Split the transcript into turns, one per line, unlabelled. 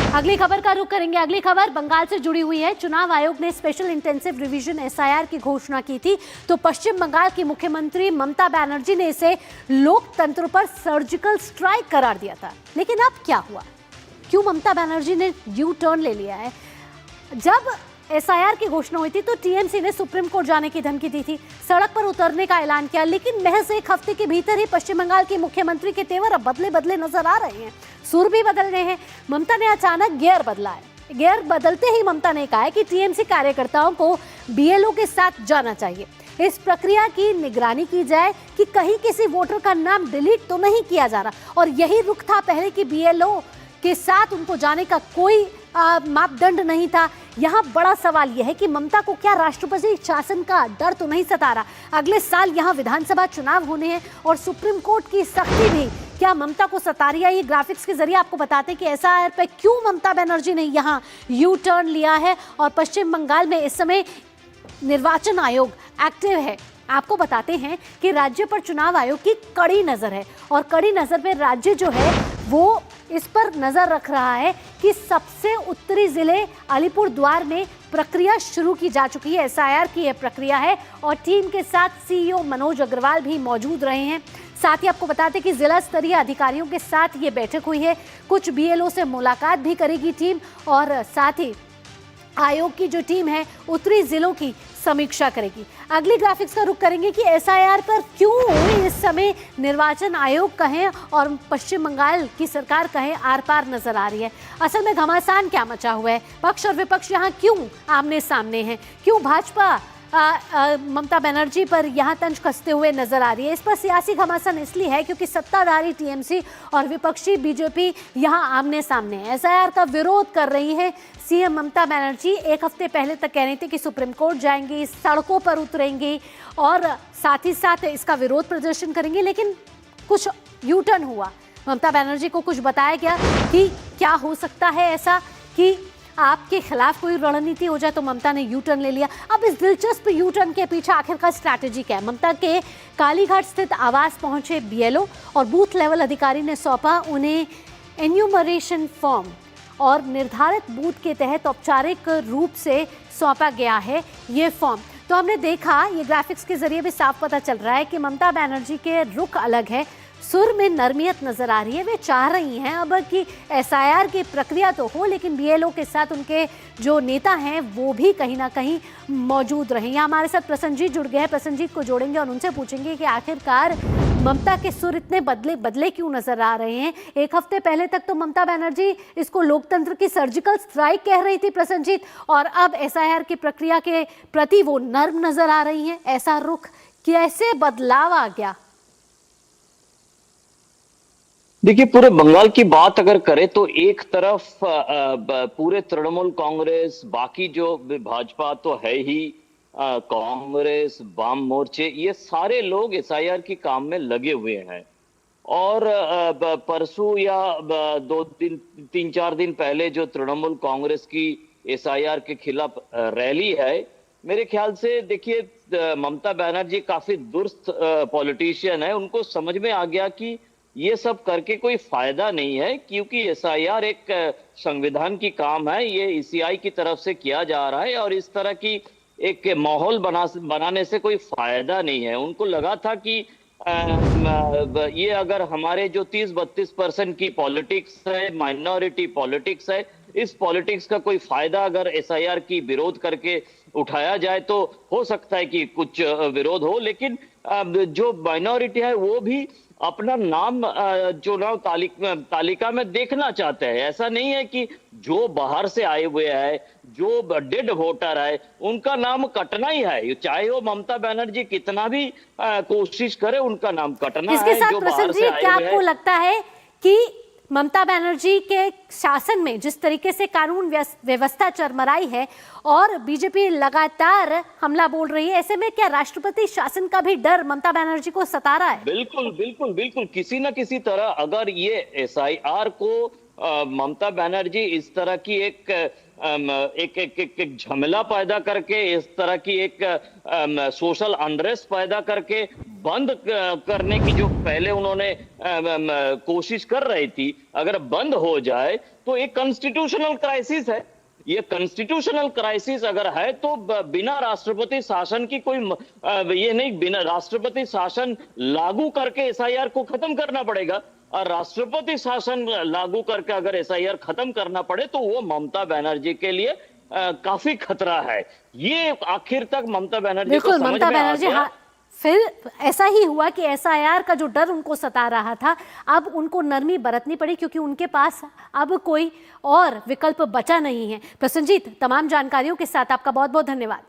अगली खबर का रुख करेंगे। अगली खबर बंगाल से जुड़ी हुई है। चुनाव आयोग ने स्पेशल इंटेंसिव रिवीजन एसआईआर की घोषणा की थी, तो पश्चिम बंगाल की मुख्यमंत्री ममता बनर्जी ने इसे लोकतंत्र पर सर्जिकल स्ट्राइक करार दिया था। लेकिन अब क्या हुआ? क्यों ममता बनर्जी ने यू टर्न ले लिया है? जब एसआईआर की घोषणा हुई थी तो टीएमसी ने सुप्रीम कोर्ट जाने की धमकी दी थी, सड़क पर उतरने का ऐलान किया, लेकिन महज एक हफ्ते के भीतर ही पश्चिम बंगाल के मुख्यमंत्री के तेवर अब बदले बदले नजर आ रहे हैं, सुर भी बदल रहे हैं। ममता ने अचानक गियर बदला है। गियर बदलते ही ममता ने कहा है कि टीएमसी कार्यकर्ताओं को बीएलओ के साथ जाना चाहिए, इस प्रक्रिया की निगरानी की जाए कि कहीं किसी वोटर का नाम डिलीट तो नहीं किया जा रहा। और यही रुख था पहले कि बीएलओ के साथ उनको जाने का कोई मापदंड नहीं था। यहाँ बड़ा सवाल यह है कि ममता को क्या राष्ट्रपति शासन का डर तो नहीं सता रहा? अगले साल यहाँ विधानसभा चुनाव होने हैं और सुप्रीम कोर्ट की सख्ती भी क्या ममता को सता रही है? ये ग्राफिक्स के जरिए आपको बताते हैं कि एसआईआर पे क्यों ममता बनर्जी ने यहाँ यू टर्न लिया है। और पश्चिम बंगाल में इस समय निर्वाचन आयोग एक्टिव है। आपको बताते हैं कि राज्य पर चुनाव आयोग की कड़ी नजर है और कड़ी नजर में राज्य जो है वो इस पर नजर रख रहा है कि सबसे उत्तरी जिले अलीपुरद्वार में प्रक्रिया शुरू की जा चुकी है। एसआईआर की यह प्रक्रिया है और टीम के साथ सीईओ मनोज अग्रवाल भी मौजूद रहे हैं। साथ ही आपको बताते हैं कि जिला स्तरीय अधिकारियों के साथ ये बैठक हुई है, कुछ बीएलओ से मुलाकात भी करेगी टीम और साथ ही आयोग की जो टीम है उत्तरी जिलों की समीक्षा करेगी। अगली ग्राफिक्स का रुख करेंगे कि एसआईआर पर क्यों इस समय निर्वाचन आयोग कहें और पश्चिम बंगाल की सरकार कहें आर पार नजर आ रही है। असल में घमासान क्या मचा हुआ है? पक्ष और विपक्ष यहाँ क्यों आमने सामने हैं? क्यों भाजपा ममता बनर्जी पर यहाँ तंज कसते हुए नजर आ रही है? इस पर सियासी घमासान इसलिए है क्योंकि सत्ताधारी टीएमसी और विपक्षी बीजेपी यहाँ आमने सामने है। एसआईआर का विरोध कर रही है सीएम ममता बनर्जी। एक हफ्ते पहले तक कह रही थी कि सुप्रीम कोर्ट जाएंगी, सड़कों पर उतरेंगी और साथ ही साथ इसका विरोध प्रदर्शन करेंगे, लेकिन कुछ यू टर्न हुआ। ममता बनर्जी को कुछ बताया गया कि क्या हो सकता है ऐसा कि आपके खिलाफ कोई रणनीति हो जाए, तो ममता ने यू टर्न ले लिया। अब इस दिलचस्प यू टर्न के पीछे आखिरकार स्ट्रैटेजी क्या है? ममता के कालीघाट स्थित आवास पहुंचे बीएलओ और बूथ लेवल अधिकारी ने सौंपा उन्हें एन्यूमरेशन फॉर्म और निर्धारित बूथ के तहत औपचारिक रूप से सौंपा गया है ये फॉर्म। तो हमने देखा, ये ग्राफिक्स के जरिए भी साफ पता चल रहा है कि ममता बनर्जी के रुख अलग है, सुर में नरमियत नजर आ रही है। वे चाह रही हैं अब कि एसआईआर की प्रक्रिया तो हो, लेकिन बीएलओ के साथ उनके जो नेता हैं वो भी कहीं ना कहीं मौजूद रहें। यहाँ हमारे साथ प्रसन्नजीत जुड़ गए हैं, प्रसन्नजीत को जोड़ेंगे और उनसे पूछेंगे कि आखिरकार ममता के सुर इतने बदले क्यों नजर आ रहे हैं? एक हफ्ते पहले तक तो ममता बनर्जी इसको लोकतंत्र की सर्जिकल स्ट्राइक कह रही थी प्रसन्नजीत, और अब एसआईआर की प्रक्रिया के प्रति वो नर्म नजर आ रही हैं। ऐसा रुख कैसे बदलाव आ गया?
देखिए, पूरे बंगाल की बात अगर करें तो एक तरफ पूरे तृणमूल कांग्रेस, बाकी जो भाजपा तो है ही, कांग्रेस, वाम मोर्चे, ये सारे लोग एसआईआर की काम में लगे हुए हैं। और परसों या 3-4 दिन पहले जो तृणमूल कांग्रेस की एसआईआर के खिलाफ रैली है, मेरे ख्याल से देखिए ममता बनर्जी काफी दुरुस्त पॉलिटिशियन है। उनको समझ में आ गया कि ये सब करके कोई फायदा नहीं है, क्योंकि एसआईआर एक संविधान की काम है, ये ईसीआई की तरफ से किया जा रहा है और इस तरह की एक माहौल बनाने से कोई फायदा नहीं है। उनको लगा था कि ये अगर हमारे जो 30-32% की पॉलिटिक्स है, माइनॉरिटी पॉलिटिक्स है, इस पॉलिटिक्स का कोई फायदा अगर एसआईआर की विरोध करके उठाया जाए तो हो सकता है कि कुछ विरोध हो, लेकिन जो माइनॉरिटी है वो भी अपना नाम चुनाव तालिका में देखना चाहते हैं। ऐसा नहीं है कि जो बाहर से आए हुए हैं, जो डेड वोटर है, उनका नाम कटना ही है, चाहे वो ममता बनर्जी कितना भी कोशिश करे, उनका नाम कटना
इसके
है।
साथ
जो बाहर से आए
क्या
हुए
आपको लगता है कि ममता बनर्जी के शासन में जिस तरीके से कानून व्यवस्था चरमराई है और बीजेपी लगातार हमला बोल रही है, ऐसे में क्या राष्ट्रपति शासन का भी डर ममता बनर्जी को सता रहा है?
बिल्कुल बिल्कुल बिल्कुल, किसी न किसी तरह अगर ये एसआईआर को ममता बनर्जी इस तरह की एक झमेला पैदा करके, इस तरह की एक सोशल अनरेस्ट पैदा करके बंद करने की जो पहले उन्होंने कोशिश कर रही थी, अगर बंद हो जाए तो एक कॉन्स्टिट्यूशनल क्राइसिस है। ये कॉन्स्टिट्यूशनल क्राइसिस अगर है तो बिना राष्ट्रपति शासन की कोई ये नहीं, बिना राष्ट्रपति शासन लागू करके एसआईआर को खत्म करना पड़ेगा। और राष्ट्रपति शासन लागू करके अगर एसआईआर खत्म करना पड़े तो वो ममता बनर्जी के लिए काफी खतरा है। ये आखिर तक ममता बनर्जी को
बिल्कुल,
समझ
ममता
में आ
बनर्जी
गया।
फिर ऐसा ही हुआ कि एसआईआर का जो डर उनको सता रहा था, अब उनको नरमी बरतनी पड़ी क्योंकि उनके पास अब कोई और विकल्प बचा नहीं है। प्रसन्नजीत, तमाम जानकारियों के साथ आपका बहुत बहुत धन्यवाद।